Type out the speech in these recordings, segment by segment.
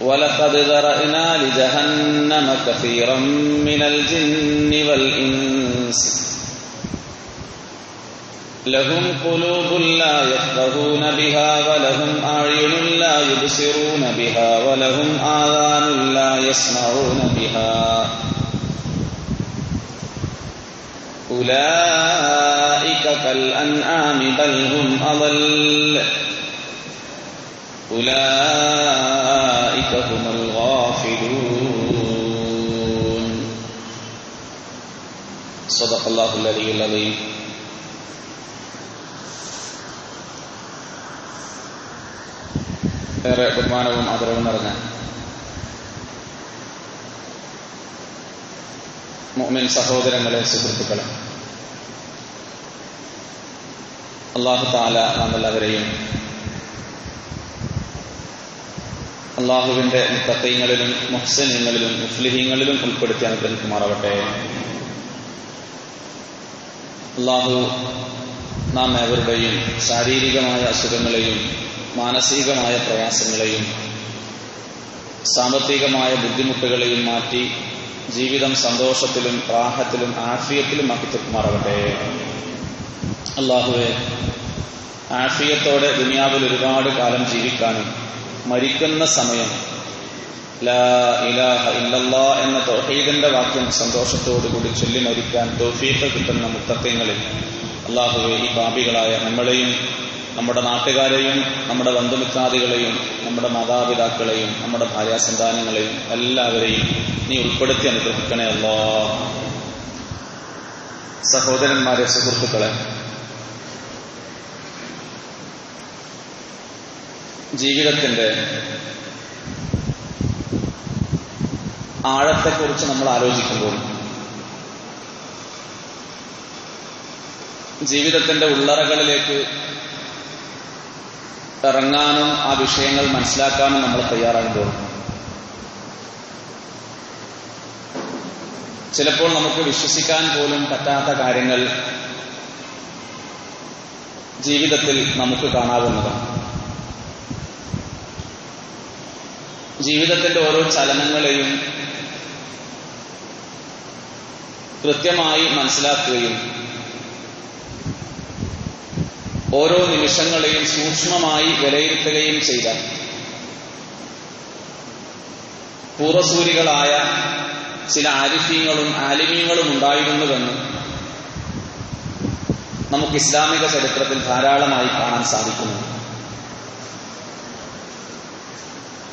وَلَقَدْ ذَرَأْنَا لِجَهَنَّمَ كَثِيرًا مِنَ الْجِنِّ وَالْإِنسِ لَهُمْ قُلُوبٌ لَا يَفْقَهُونَ بِهَا وَلَهُمْ أَعْيُنٌ لَا يُبْصِرُونَ بِهَا وَلَهُمْ آذَانٌ لَا يَسْمَعُونَ بِهَا أُولَئِكَ كَالْأَنْعَامِ بَلْ هُمْ أَضَلُّ أُولَئِكَ هُمُ الْغَافِلُونَ صدق الله العلي العظيم. ഏറെ ബഹുമാനവും ആദരവും നിറഞ്ഞ മുഅ്മിൻ സഹോദരങ്ങളെ, സുഹൃത്തുക്കളെ, അല്ലാഹു തആല നാം എല്ലാവരെയും അല്ലാഹുവിന്റെ മുത്തഖീങ്ങളിലും മുഹ്സിനീങ്ങളിലും മുഫ്ലിഹീങ്ങളിലും ഉൾപ്പെടുത്തി അനുഗ്രഹിക്കുമാറാവട്ടെ. അല്ലാഹു നാം ഏവരുടെയും ശാരീരികമായ അസുഖങ്ങളെയും മാനസികമായ പ്രയാസങ്ങളെയും സാമ്പത്തികമായ ബുദ്ധിമുട്ടുകളെയും മാറ്റി ജീവിതം സന്തോഷത്തിലും റാഹത്തിലും ആഫിയത്തിലും ആക്കി തീർക്കുമാറാവട്ടെ. അല്ലാഹുവേ, ആഫിയത്തോടെ ദുനിയാവിൽ ഒരുപാട് കാലം ജീവിക്കാനും മരിക്കുന്ന സമയം ലാ ഇലാഹ ഇല്ലല്ലാഹ് എന്ന തൗഹീദിന്റെ വാക്യം സന്തോഷത്തോടുകൂടി ചൊല്ലി മരിക്കാൻ തൗഫീഖ് കിട്ടുന്ന മുത്തഖീങ്ങളിൽ അല്ലാഹുവേ, ഈ പാപികളായ നമ്മളെയും നമ്മുടെ നാട്ടുകാരെയും നമ്മുടെ ബന്ധുമിത്രാദികളെയും നമ്മുടെ മാതാപിതാക്കളെയും നമ്മുടെ ഭാര്യാസന്താനങ്ങളെയും എല്ലാവരെയും നീ ഉൾപ്പെടുത്തി അനുഗ്രഹിക്കണേ അല്ലാഹ്. സഹോദരന്മാരെ, സുഹൃത്തുക്കളെ, ജീവിതത്തിന്റെ ആഴത്തെക്കുറിച്ച് നമ്മൾ ആലോചിക്കുമ്പോൾ ജീവിതത്തിന്റെ ഉള്ളറകളിലേക്ക് ഇറങ്ങാനും ആ വിഷയങ്ങൾ മനസ്സിലാക്കാനും നമ്മൾ തയ്യാറാകുമ്പോൾ ചിലപ്പോൾ നമുക്ക് വിശ്വസിക്കാൻ പോലും പറ്റാത്ത കാര്യങ്ങൾ ജീവിതത്തിൽ നമുക്ക് കാണാവുന്നതാണ്. ജീവിതത്തിന്റെ ഓരോ ചലനങ്ങളെയും കൃത്യമായി മനസ്സിലാക്കുകയും ഓരോ നിമിഷങ്ങളെയും സൂക്ഷ്മമായി വിലയിരുത്തുകയും ചെയ്ത പൂർവസൂരികളായ ചില ആരിഫീങ്ങളും ആലിമീങ്ങളും ഉണ്ടായിരുന്നുവെന്ന് നമുക്ക് ഇസ്ലാമിക ചരിത്രത്തിൽ ധാരാളമായി കാണാൻ സാധിക്കുന്നു.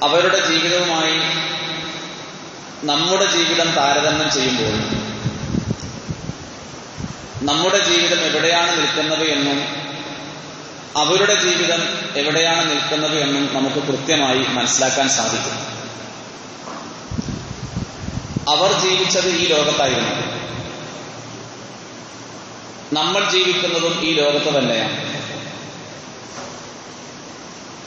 അവരുടെ ജീവിതവുമായി നമ്മുടെ ജീവിതം താരതമ്യം ചെയ്യുമ്പോൾ നമ്മുടെ ജീവിതം എവിടെയാണ് നിൽക്കുന്നത് എന്നും അവരുടെ ജീവിതം എവിടെയാണ് നിൽക്കുന്നത് എന്നും നമുക്ക് കൃത്യമായി മനസ്സിലാക്കാൻ സാധിക്കും. അവർ ജീവിച്ചത് ഈ ലോകത്തായിരുന്നു, നമ്മൾ ജീവിക്കുന്നതും ഈ ലോകത്ത് തന്നെയാണ്.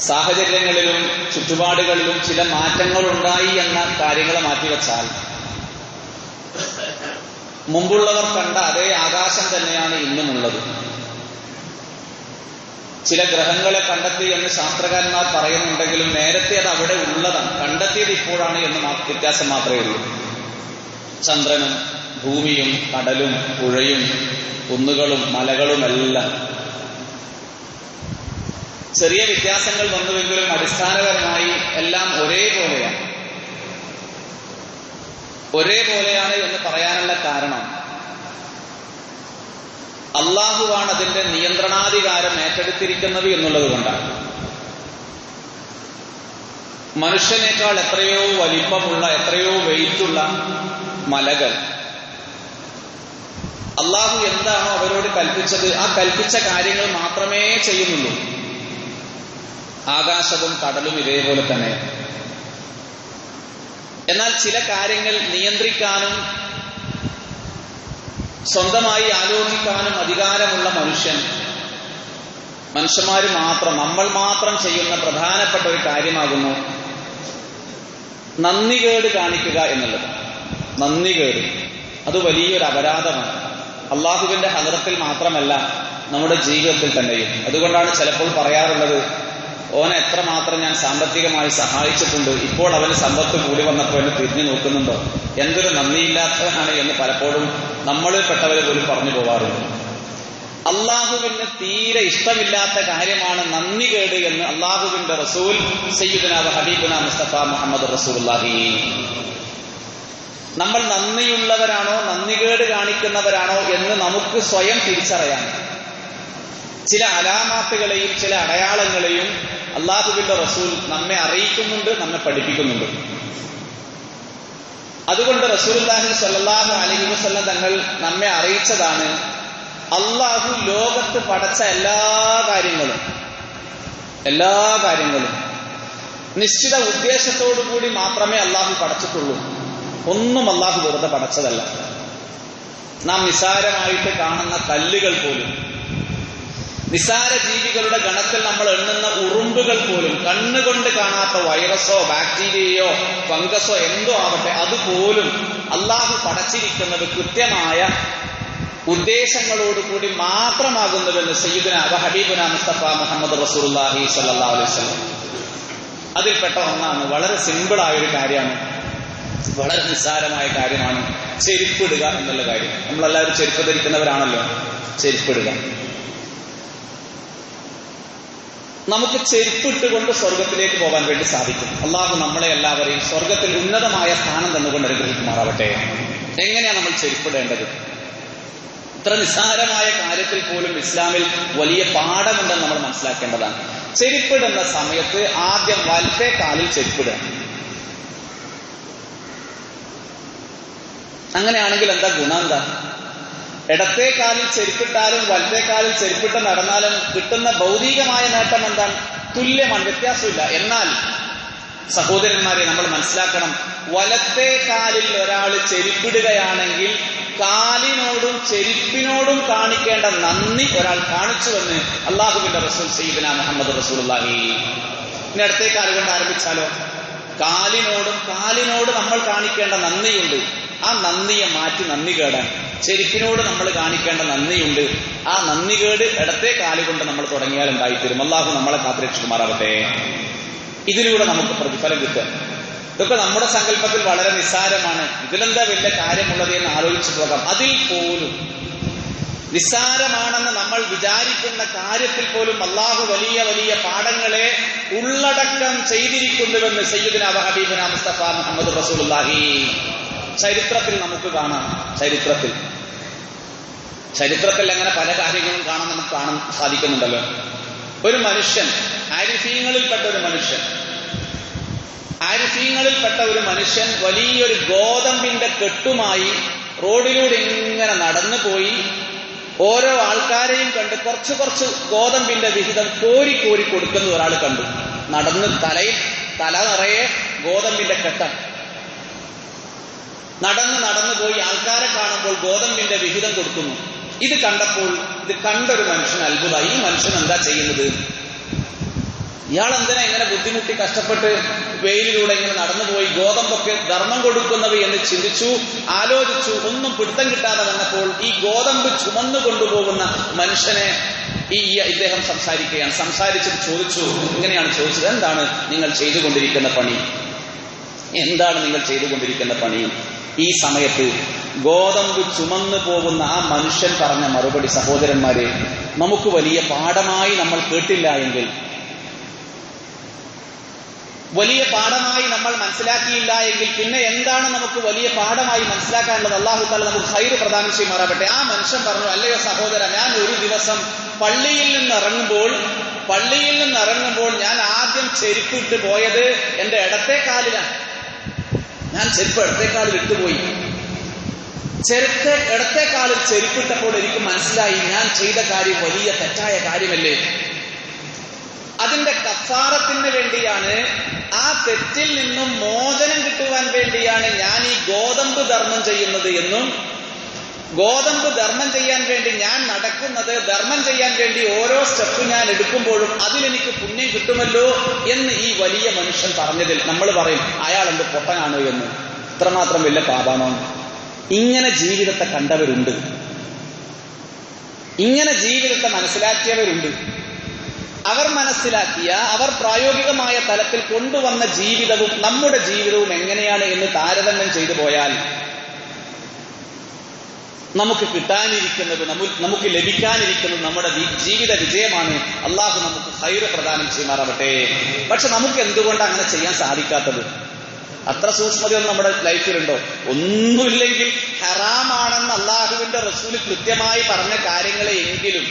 സാഹചര്യങ്ങളിലും ചുറ്റുപാടുകളിലും ചില മാറ്റങ്ങൾ ഉണ്ടായി എന്ന കാര്യങ്ങൾ മാറ്റിവെച്ചാൽ മുമ്പുള്ളവർ കണ്ട അതേ ആകാശം തന്നെയാണ് ഇന്നുമുള്ളത്. ചില ഗ്രഹങ്ങളെ കണ്ടെത്തി എന്ന് ശാസ്ത്രകാരന്മാർ പറയുന്നുണ്ടെങ്കിലും നേരത്തെ അത് അവിടെ ഉള്ളതാണ്, കണ്ടെത്തിയത് ഇപ്പോഴാണ് എന്ന് വ്യത്യാസം മാത്രമേ ഉള്ളൂ. ചന്ദ്രനും ഭൂമിയും കടലും പുഴയും കുന്നുകളും മലകളുമെല്ലാം ചെറിയ വ്യത്യാസങ്ങൾ വന്നുവെങ്കിലും അടിസ്ഥാനപരമായി എല്ലാം ഒരേപോലെയാണ് എന്ന് പറയാനുള്ള കാരണം അള്ളാഹുവാണ് അതിന്റെ നിയന്ത്രണാധികാരം ഏറ്റെടുത്തിരിക്കുന്നത് എന്നുള്ളത് കൊണ്ടാണ്. മനുഷ്യനേക്കാൾ എത്രയോ വലിപ്പമുള്ള എത്രയോ വെയിറ്റുള്ള മലകൾ അള്ളാഹു എന്താണോ അവരോട് കൽപ്പിച്ചത് ആ കൽപ്പിച്ച കാര്യങ്ങൾ മാത്രമേ ചെയ്യുന്നുള്ളൂ. ആകാശവും കടലും ഇതേപോലെ തന്നെ. എന്നാൽ ചില കാര്യങ്ങൾ നിയന്ത്രിക്കാനും സ്വന്തമായി ആലോചിക്കാനും അധികാരമുള്ള മനുഷ്യന്മാർ മാത്രം, നമ്മൾ മാത്രം ചെയ്യുന്ന പ്രധാനപ്പെട്ട ഒരു കാര്യമാകുന്നു നന്ദികേട് കാണിക്കുക എന്നുള്ളത്. നന്ദികേട് അത് വലിയൊരു അപരാധമാണ്. അള്ളാഹുവിന്റെ ഹദറത്തിൽ മാത്രമല്ല നമ്മുടെ ജീവിതത്തിൽ തന്നെയും. അതുകൊണ്ടാണ് ചിലപ്പോൾ പറയാറുള്ളത്, ഓനെ എത്രമാത്രം ഞാൻ സാമ്പത്തികമായി സഹായിച്ചിട്ടുണ്ട്, ഇപ്പോൾ അവന് സമ്പത്ത് കൂടി വന്നപ്പോൾ എന്നെ തിരിഞ്ഞു നോക്കുന്നുണ്ടോ, എന്തൊരു നന്ദിയില്ലാത്തവനാണ് എന്ന് പലപ്പോഴും നമ്മളിൽ പെട്ടവരെ പോലും പറഞ്ഞു പോകാറുണ്ട്. അള്ളാഹുവിന് തീരെ ഇഷ്ടമില്ലാത്ത കാര്യമാണ് നന്ദികേട് എന്ന് അള്ളാഹുവിന്റെ റസൂൽ സയ്യിദുനാ ഹബീബുനാ മുസ്തഫ മുഹമ്മദ് റസൂലുള്ളാഹി. നമ്മൾ നന്ദിയുള്ളവരാണോ നന്ദികേട് കാണിക്കുന്നവരാണോ എന്ന് നമുക്ക് സ്വയം തിരിച്ചറിയാൻ ചില അലാമാത്തുകളെയും ചില അടയാളങ്ങളെയും അള്ളാഹുവിന്റെ റസൂൽ നമ്മെ അറിയിക്കുന്നുണ്ട്, നമ്മെ പഠിപ്പിക്കുന്നുണ്ട്. അതുകൊണ്ട് റസൂലുള്ളാഹി സ്വല്ലല്ലാഹു അലൈഹി വസല്ലം തങ്ങൾ നമ്മെ അറിയിച്ചതാണ്, അള്ളാഹു ലോകത്ത് പടച്ച എല്ലാ കാര്യങ്ങളും നിശ്ചിത ഉദ്ദേശത്തോടു കൂടി മാത്രമേ അള്ളാഹു പടച്ചിട്ടുള്ളൂ. ഒന്നും അള്ളാഹു വെറുതെ പടച്ചതല്ല. നാം നിസാരമായിട്ട് കാണുന്ന കല്ലുകൾ പോലും, നിസാര ജീവികളുടെ ഗണത്തിൽ നമ്മൾ എണ്ണുന്ന ഉറുമ്പുകൾ പോലും, കണ്ണുകൊണ്ട് കാണാത്ത വൈറസോ ബാക്ടീരിയയോ ഫംഗസോ എന്തോ ആവട്ടെ, അതുപോലും അള്ളാഹു പടച്ചിരിക്കുന്നത് കൃത്യമായ ഉദ്ദേശങ്ങളോടുകൂടി മാത്രമാകുന്നുവെന്ന് സയ്യിദുനാ ഹബീബുനാ മുസ്തഫ മുഹമ്മദ് റസൂലുള്ളാഹി സ്വല്ലല്ലാഹു അലൈഹി വസല്ലം. അതിൽപ്പെട്ട ഒന്നാണ്, വളരെ സിമ്പിളായ ഒരു കാര്യമാണ്, വളരെ നിസ്സാരമായ കാര്യമാണ് ചെരുപ്പിടുക എന്നുള്ള കാര്യം. നമ്മളെല്ലാവരും ചെരുപ്പ് ധരിക്കുന്നവരാണല്ലോ. ചെരുപ്പിടുക, നമുക്ക് ചെരുപ്പിട്ടുകൊണ്ട് സ്വർഗത്തിലേക്ക് പോകാൻ വേണ്ടി സാധിക്കും. അള്ളാഹു നമ്മളെ എല്ലാവരെയും സ്വർഗത്തിൽ ഉന്നതമായ സ്ഥാനം തന്നുകൊണ്ട് അനുഗ്രഹിക്കുമാറാവട്ടെ. എങ്ങനെയാണ് നമ്മൾ ചെരുപ്പിടേണ്ടത്? ഇത്ര നിസ്സാരമായ കാര്യത്തിൽ പോലും ഇസ്ലാമിൽ വലിയ പാഠമുണ്ടെന്ന് നമ്മൾ മനസ്സിലാക്കേണ്ടതാണ്. ചെരുപ്പിടുന്ന സമയത്ത് ആദ്യം വലത്തെ കാലിൽ ചെരുപ്പിടുക. അങ്ങനെയാണെങ്കിൽ എന്താ ഗുണം? എന്താ? ഇടത്തെ കാലിൽ ചെരുപ്പിട്ടാലും വലത്തെ കാലിൽ ചെരുപ്പിട്ട് നടന്നാലും കിട്ടുന്ന ഭൗതികമായ നേട്ടം എന്താണ്? തുല്യമാണ്, വ്യത്യാസമില്ല. എന്നാൽ സഹോദരന്മാരെ, നമ്മൾ മനസ്സിലാക്കണം, വലത്തെ കാലിൽ ഒരാൾ ചെരുപ്പിടുകയാണെങ്കിൽ കാലിനോടും ചെരുപ്പിനോടും കാണിക്കേണ്ട നന്ദി ഒരാൾ കാണിച്ചുവെന്ന് അള്ളാഹുവിന്റെ റസൂൽ സയ്യിദുനാ മുഹമ്മദ് റസൂലുള്ളാഹി. ഇനി ഇടത്തെ കാല് കൊണ്ട് ആരംഭിച്ചാലോ? കാലിനോട് നമ്മൾ കാണിക്കേണ്ട നന്ദിയുണ്ട്, ആ നന്ദിയെ മാറ്റി നന്ദികേടാണ്. ചെരുപ്പിനോട് നമ്മൾ കാണിക്കേണ്ട നന്ദിയുണ്ട്, ആ നന്ദികേട് ഇടത്തെ കാലുകൊണ്ട് നമ്മൾ തുടങ്ങിയാൽ ഉണ്ടായിത്തീരും. അള്ളാഹു നമ്മളെ കാത്തുരക്ഷിക്കുമാറാവട്ടെ. ഇതിലൂടെ നമുക്ക് പ്രതിഫലം കിട്ടുക. ഇതൊക്കെ നമ്മുടെ സങ്കല്പത്തിൽ വളരെ നിസ്സാരമാണ്, ഇതിലെന്താ വലിയ കാര്യമുള്ളത് എന്ന് ആലോചിച്ചു പോകാം. അതിൽ പോലും നിസ്സാരമാണെന്ന് നമ്മൾ വിചാരിക്കുന്ന കാര്യത്തിൽ പോലും അള്ളാഹു വലിയ വലിയ പാഠങ്ങളെ ഉള്ളടക്കം ചെയ്തിരിക്കുന്നുവെന്ന് സയ്യിദുനാ ഹബീബുനാ മുസ്തഫ മുഹമ്മദ് റസൂലുള്ളാഹി. ചരിത്രത്തിൽ നമുക്ക് കാണാം. ചരിത്രത്തിൽ അങ്ങനെ പല കാര്യങ്ങളും നമുക്ക് കാണാൻ സാധിക്കുന്നുണ്ടല്ലോ. ഒരു മനുഷ്യൻ, ആരിഫീങ്ങളിൽപ്പെട്ട ഒരു മനുഷ്യൻ വലിയൊരു ഗോതമ്പിന്റെ കെട്ടുമായി റോഡിലൂടെ ഇങ്ങനെ നടന്നു പോയി ഓരോ ആൾക്കാരെയും കണ്ട് കുറച്ച് ഗോതമ്പിന്റെ വിഹിതം കോരി കൊടുക്കുന്ന ഒരാൾ കണ്ടു. തല നിറയെ ഗോതമ്പിന്റെ കെട്ടാണ്. നടന്നു പോയി ആൾക്കാരെ കാണുമ്പോൾ ഗോതമ്പിന്റെ വിഹിതം കൊടുക്കുന്നു. ഇത് കണ്ടൊരു മനുഷ്യൻ അത്ഭുതമായി. ഈ മനുഷ്യൻ എന്താ ചെയ്യുന്നത്? ഇയാൾ എന്തിനാ ഇങ്ങനെ ബുദ്ധിമുട്ടി കഷ്ടപ്പെട്ട് വെയിലിലൂടെ ഇങ്ങനെ നടന്നുപോയി ഗോതമ്പൊക്കെ ധർമ്മം കൊടുക്കുന്നത് എന്ന് ചിന്തിച്ചു, ആലോചിച്ചു. ഒന്നും പിടുത്തം കിട്ടാതെ വന്നപ്പോൾ ഈ ഗോതമ്പ് ചുമന്നു കൊണ്ടുപോകുന്ന മനുഷ്യനെ ഇദ്ദേഹം സംസാരിച്ചിട്ട് ചോദിച്ചു. ഇങ്ങനെയാണ് ചോദിച്ചത്, എന്താണ് നിങ്ങൾ ചെയ്തുകൊണ്ടിരിക്കുന്ന പണി? ഈ സമയത്ത് ഗോതമ്പ് ചുമന്നു പോകുന്ന ആ മനുഷ്യൻ പറഞ്ഞ മറുപടി, സഹോദരന്മാരെ, നമുക്ക് വലിയ പാഠമായി നമ്മൾ കേട്ടില്ല എങ്കിൽ, വലിയ പാഠമായി നമ്മൾ മനസ്സിലാക്കിയില്ല എങ്കിൽ പിന്നെ എന്താണ് നമുക്ക് വലിയ പാഠമായി മനസ്സിലാക്കാനുള്ളത്? അല്ലാഹു തആല നമുക്ക് ഖൈർ പ്രദാനം ചെയ്യുമാറാകട്ടെ. ആ മനുഷ്യൻ പറഞ്ഞു, അല്ലയോ സഹോദര, ഞാൻ ഒരു ദിവസം പള്ളിയിൽ നിന്ന് ഇറങ്ങുമ്പോൾ ഞാൻ ആദ്യം ചെരുപ്പിട്ട് പോയത് എന്റെ ഇടത്തെ കാലിലാണ്. ഞാൻ ചെരുപ്പ് ഇടത്തെ കാലിൽ ഇട്ടുപോയി. ഇടത്തെ കാലിൽ ചെരുപ്പിട്ടപ്പോൾ എനിക്ക് മനസ്സിലായി, ഞാൻ ചെയ്ത കാര്യം വലിയ തെറ്റായ കാര്യമല്ലേ. അതിന്റെ കഫാറത്തിന് വേണ്ടിയാണ്, ആ തെറ്റിൽ നിന്നും മോചനം കിട്ടുവാൻ വേണ്ടിയാണ് ഞാൻ ഈ ഗോതമ്പ് ധർമ്മം ചെയ്യുന്നത് എന്നും, ഗോതമ്പ് ധർമ്മം ചെയ്യാൻ വേണ്ടി ഞാൻ നടക്കുന്നത്, ധർമ്മം ചെയ്യാൻ വേണ്ടി ഓരോ സ്റ്റെപ്പ് ഞാൻ എടുക്കുമ്പോഴും അതിലെനിക്ക് പുണ്യം കിട്ടുമല്ലോ എന്ന് ഈ വലിയ മനുഷ്യൻ പറഞ്ഞതിൽ നമ്മൾ പറയും, അയാൾ എന്ത് പൊട്ടനാണ് എന്ന്. ഇത്രമാത്രം വലിയ പാപാണോ? ഇങ്ങനെ ജീവിതത്തെ കണ്ടവരുണ്ട്. ഇങ്ങനെ ജീവിതത്തെ മനസ്സിലാക്കിയവരുണ്ട്. അവർ മനസ്സിലാക്കിയ, അവർ പ്രായോഗികമായ തലത്തിൽ കൊണ്ടുവന്ന ജീവിതവും നമ്മുടെ ജീവിതവും എങ്ങനെയാണ് എന്ന് താരതമ്യം ചെയ്തു പോയാൽ നമുക്ക് കിട്ടാനിരിക്കുന്നത്, നമുക്ക് ലഭിക്കാനിരിക്കുന്നത് നമ്മുടെ ജീവിത വിജയമാണ്. അള്ളാഹു നമുക്ക് ഖൈർ പ്രദാനം ചെയ്യുമാറാവട്ടെ. പക്ഷെ നമുക്ക് എന്തുകൊണ്ട് അങ്ങനെ ചെയ്യാൻ സാധിക്കാത്തത്? അത്ര സൂക്ഷ്മതയൊന്നും നമ്മുടെ ലൈഫിലുണ്ടോ? ഒന്നുമില്ലെങ്കിൽ ഹറാമാണെന്ന് അള്ളാഹുവിന്റെ റസൂൽ കൃത്യമായി പറഞ്ഞ കാര്യങ്ങളെ എങ്കിലും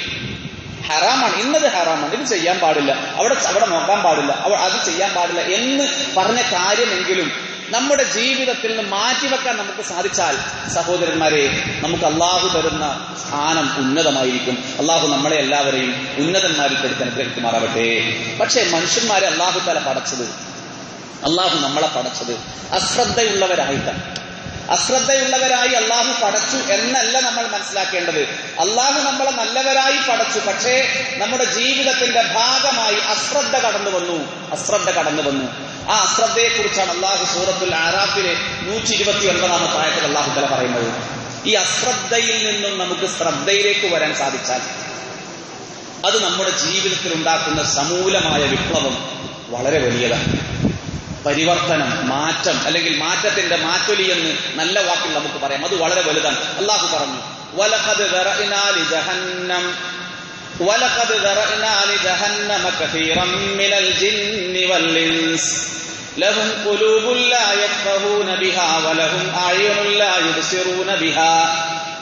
ഹറാമാണ്, ഇന്നത് ഹറാമാണ്, ഇത് ചെയ്യാൻ പാടില്ല, അവിടെ നോക്കാൻ പാടില്ല, അത് ചെയ്യാൻ പാടില്ല എന്ന് പറഞ്ഞ കാര്യമെങ്കിലും നമ്മുടെ ജീവിതത്തിൽ നിന്ന് മാറ്റിവെക്കാൻ നമുക്ക് സാധിച്ചാൽ സഹോദരന്മാരെ, നമുക്ക് അള്ളാഹു തരുന്ന സ്ഥാനം ഉന്നതമായിരിക്കും. അള്ളാഹു നമ്മളെ എല്ലാവരെയും ഉന്നതന്മാരിൽ പെടുത്തി അനുഗ്രഹിക്കുമാറാവട്ടെ. പക്ഷേ മനുഷ്യന്മാരെ അള്ളാഹു തആല പടച്ചത്, അള്ളാഹു നമ്മളെ പടച്ചത് അശ്രദ്ധയുള്ളവരായിട്ടാണ്. അശ്രദ്ധയുള്ളവരായി അള്ളാഹു പടച്ചു എന്നല്ല നമ്മൾ മനസ്സിലാക്കേണ്ടത്. അള്ളാഹു നമ്മളെ നല്ലവരായി പടച്ചു, പക്ഷേ നമ്മുടെ ജീവിതത്തിന്റെ ഭാഗമായി അശ്രദ്ധ കടന്നു വന്നു. ആ അശ്രദ്ധയെ കുറിച്ചാണ് അള്ളാഹു സൂറത്തുൽ അറാഫിലെ 129 ആയത്തിൽ അള്ളാഹു തആല പറയുന്നത്. ഈ അശ്രദ്ധയിൽ നിന്നും നമുക്ക് ശ്രദ്ധയിലേക്ക് വരാൻ സാധിച്ചാൽ അത് നമ്മുടെ ജീവിതത്തിൽ ഉണ്ടാക്കുന്ന സമൂലമായ വിപ്ലവം വളരെ വലിയതാണ്. പരിവർത്തനം, മാറ്റം, അല്ലെങ്കിൽ മാറ്റത്തിന്റെ മാറ്റൊലി എന്ന് നല്ല വാക്കിൽ നമുക്ക് പറയാം. അത് വളരെ വലുതാണ്. അള്ളാഹു പറഞ്ഞു, വലഖദ് ദറഅനാ ലിജഹന്നമ കസീറൻ മിനൽ ജിന്നി വൽ ഇൻസ് ലഹും ഖുലൂബുൻ ലാ യഫ്ഖഹൂന ബിഹാ വലഹും അഅ്യുനുൻ ലാ യുബ്സിറൂന ബിഹാ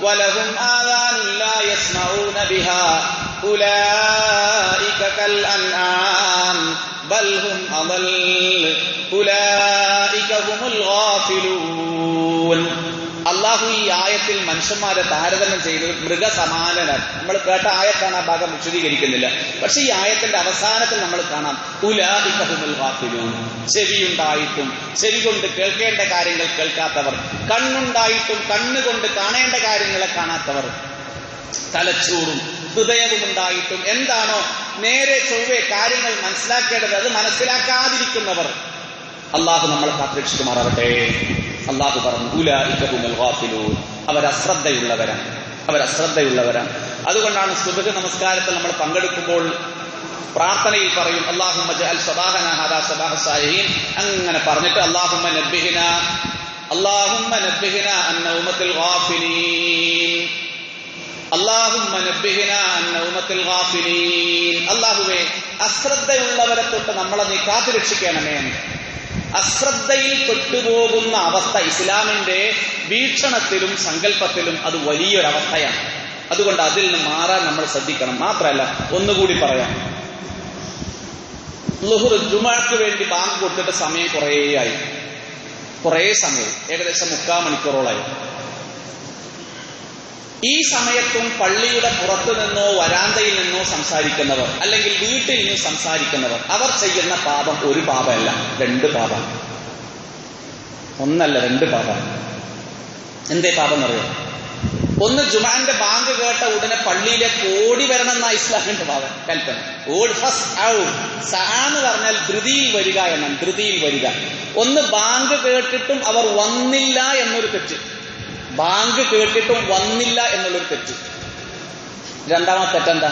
വലഹും ആദാനുൻ ലാ യസ്മഊന ബിഹാ ഉലൈക കൽ അൻആം ബൽ ഹും അദൽ ഉലൈക ഹുമുൽ ഗാഫിലൂൻ. അള്ളാഹു ഈ ആയത്തിൽ മനുഷ്യന്മാരെ താരതമ്യം ചെയ്തത് മൃഗസമാനനാണ്. നമ്മൾ കേട്ട ആയത്താണ്, ആ ഭാഗം വിശദീകരിക്കുന്നില്ല. പക്ഷെ ഈ ആയത്തിന്റെ അവസാനത്തിൽ നമ്മൾ കാണാം ഉലൈക ഹുമുൽ ഗാഫിലൂൻ. ചെവിയുണ്ടായിട്ടും ചെവി കൊണ്ട് കേൾക്കേണ്ട കാര്യങ്ങൾ കേൾക്കാത്തവർ, കണ്ണുണ്ടായിട്ടും കണ്ണുകൊണ്ട് കാണേണ്ട കാര്യങ്ങളെ കാണാത്തവർ, തലച്ചോറും ഹൃദയവും ഉണ്ടായിട്ടും എന്താണോ നേരെ ചൊവ്വേ കാര്യങ്ങൾ മനസ്സിലാക്കേണ്ടത് അത് മനസ്സിലാക്കാതിരിക്കുന്നവർ, അള്ളാഹു നമ്മളെ കാത്തുരക്ഷിക്കുമാറാവട്ടെ. അള്ളാഹു പറഞ്ഞു ഉലൈക ഹുമുൽ ഗാഫിലൂൻ. അവർ അശ്രദ്ധയുള്ളവരാണ്. അതുകൊണ്ടാണ് സുബ്ഹ് നമസ്കാരത്തിൽ നമ്മൾ പങ്കെടുക്കുമ്പോൾ പ്രാർത്ഥനയിൽ പറയും അല്ലാഹുമ്മ ജഅൽ സബാഹനാ ഹാദാ സബാഹ സാലിഹീൻ. അങ്ങനെ പറഞ്ഞിട്ട് അല്ലാഹുമ്മ നബ്ബിഹിനാ അൻ നൗമത്തിൽ ഗാഫിലീൻ, അല്ലാഹുമ്മ നബ്ബിഹിനാ അൻ നൗമത്തിൽ ഗാഫിലീൻ. അല്ലാഹുവേ, അശ്രദ്ധയുള്ളവരെ തൊട്ട് നമ്മളെ നീ കാത്തു രക്ഷിക്കണമേ. അശ്രദ്ധയിൽ പെട്ടുപോകുന്ന അവസ്ഥ ഇസ്ലാമിന്റെ വീക്ഷണത്തിലും സങ്കല്പത്തിലും അത് വലിയൊരവസ്ഥയാണ്. അതുകൊണ്ട് അതിൽ നിന്ന് മാറാൻ നമ്മൾ ശ്രദ്ധിക്കണം. മാത്രമല്ല, ഒന്നുകൂടി പറയാം, ളുഹ്ർ ജുമുഅക്ക് വേണ്ടി ബാങ്ക് കൊടുത്തിട്ട് സമയം കുറേ സമയം, ഏകദേശം 3/4 മണിക്കൂറോളായി. ഈ സമയത്തും പള്ളിയുടെ പുറത്തു നിന്നോ വരാന്തയിൽ നിന്നോ സംസാരിക്കുന്നവർ, അല്ലെങ്കിൽ വീട്ടിൽ നിന്ന് സംസാരിക്കുന്നവർ, അവർ ചെയ്യുന്ന പാപം ഒരു പാപമല്ല, 2 പാപം. ഒന്നല്ല, 2 പാപം. എന്തേ പാപം എന്നറിയോ? ഒന്ന്, ജുമാന്റെ ബാങ്ക് കേട്ട ഉടനെ പള്ളിയിലേക്ക് ഓടി വരണം എന്ന ഇസ്ലാമിന്റെ പാപം കൽപ്പന. എന്ന് പറഞ്ഞാൽ ധൃതിയിൽ വരിക എന്നാണ്. ധൃതിയിൽ വരിക. ഒന്ന്, ബാങ്ക് കേട്ടിട്ടും അവർ വന്നില്ല എന്നൊരു തെറ്റ്. ബാങ്ക് കേട്ടിട്ടും വന്നില്ല എന്നുള്ളൊരു തെറ്റ്. രണ്ടാമത്തെ തെറ്റെന്താ?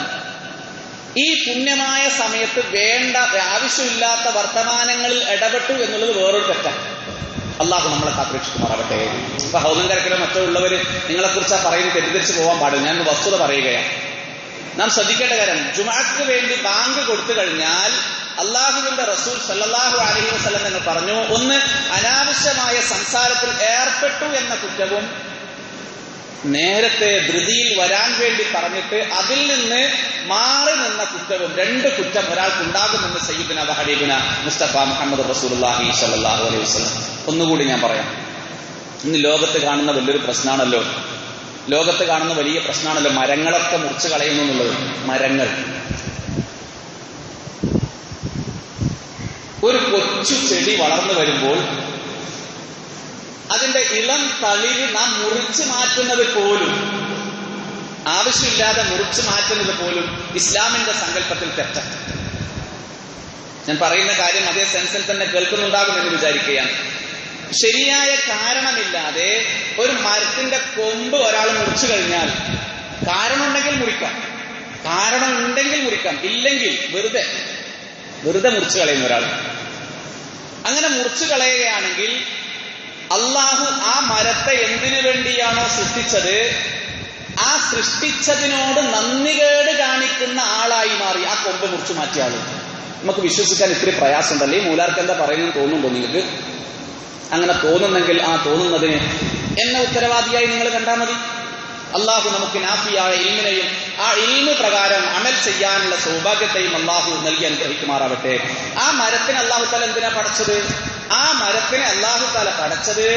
ഈ പുണ്യമായ സമയത്ത് വേണ്ട ആവശ്യമില്ലാത്ത വർത്തമാനങ്ങളിൽ ഇടപെട്ടു എന്നുള്ളത് വേറൊരു തെറ്റാണ്. അള്ളാഹു നമ്മളെ കാത്തുരക്ഷിക്കുമാറാവട്ടെ. ഇപ്പൊ ഹൗദൻ കരക്കിലോ മറ്റോ ഉള്ളവര് നിങ്ങളെക്കുറിച്ചാ പറയുന്നത് തെറ്റിദ്ധരിച്ച് പോകാൻ പാടില്ല. ഞാൻ വസ്തുത പറയുകയാണ്. നാം ശ്രദ്ധിക്കേണ്ട കാര്യം, ജുമുഅക്ക് വേണ്ടി ബാങ്ക് കൊടുത്തു കഴിഞ്ഞാൽ അള്ളാഹുവിന്റെ റസൂൽ സല്ലല്ലാഹു അലൈഹി വസല്ലം എന്ന് പറഞ്ഞു, ഒന്ന്, അനാവശ്യമായ സംസാരത്തിൽ ഏർപ്പെട്ടു എന്ന കുറ്റവും, നേരത്തെ ധൃതിയിൽ വരാൻ വേണ്ടി പറഞ്ഞിട്ട് അതിൽ നിന്ന് മാറി നിന്ന കുറ്റവും, 2 കുറ്റം ഒരാൾക്കുണ്ടാകുമെന്ന് സയ്യിദുനാ വഹബീബുനാ മുസ്തഫ മുഹമ്മദ് റസൂലുള്ളാഹി സ്വല്ലല്ലാഹു അലൈഹി വസല്ലം. ഒന്നുകൂടി ഞാൻ പറയാം. ഇന്ന് ലോകത്ത് കാണുന്ന വലിയൊരു പ്രശ്നമാണല്ലോ, വലിയ പ്രശ്നമാണല്ലോ മരങ്ങളൊക്കെ മുറിച്ച് കളയുന്നു എന്നുള്ളത്. മരങ്ങൾ, ഒരു കൊച്ചു ചെടി വളർന്നു വരുമ്പോൾ അതിന്റെ ഇളം തളിര് നാം മുറിച്ചു മാറ്റുന്നത് പോലും, ആവശ്യമില്ലാതെ മുറിച്ചു മാറ്റുന്നത് പോലും ഇസ്ലാമിന്റെ സങ്കല്പത്തിൽ തെറ്റാണ്. ഞാൻ പറയുന്ന കാര്യം അതേ സെൻസിൽ തന്നെ കേൾക്കുന്നുണ്ടാകുമെന്ന് വിചാരിക്കുകയാണ്. ശരിയായ കാരണമില്ലാതെ ഒരു മരത്തിന്റെ കൊമ്പ് ഒരാൾ മുറിച്ചു കഴിഞ്ഞാൽ കാരണം ഉണ്ടെങ്കിൽ മുറിക്കാം, കാരണം ഉണ്ടെങ്കിൽ മുറിക്കാം, ഇല്ലെങ്കിൽ വെറുതെ മുറിച്ചു കളയുന്ന ഒരാൾ. അങ്ങനെ മുറിച്ചു കളയുകയാണെങ്കിൽ അള്ളാഹു ആ മരത്തെ എന്തിനു വേണ്ടിയാണോ സൃഷ്ടിച്ചത്, ആ സൃഷ്ടിച്ചതിനോട് നന്ദികേട് കാണിക്കുന്ന ആളായി മാറി ആ കൊമ്പ് മുറിച്ചു മാറ്റിയ ആള്. നമുക്ക് വിശ്വസിക്കാൻ ഇത്തിരി പ്രയാസമുണ്ടല്ലേ? ഈ മൂലാർക്ക് എന്താ പറയുന്നത് തോന്നുന്നുണ്ടോ നിങ്ങൾക്ക്? അങ്ങനെ തോന്നുന്നെങ്കിൽ ആ തോന്നുന്നതിന് എന്നെ ഉത്തരവാദിയായി നിങ്ങൾ കണ്ടാൽ മതി. അള്ളാഹു നമുക്ക് നാഫിയായ ഇൽമിനെയും ആ ഇൽമ് പ്രകാരം അമൽ ചെയ്യാനുള്ള സൗഭാഗ്യത്തെയും അള്ളാഹു നൽകി അനുഗ്രഹിക്കുമാറാവട്ടെ. ആ മരത്തിന് അള്ളാഹു താല എന്തിനാ പടച്ചത്? ആ മരത്തിനെ അള്ളാഹു താല പടച്ചത്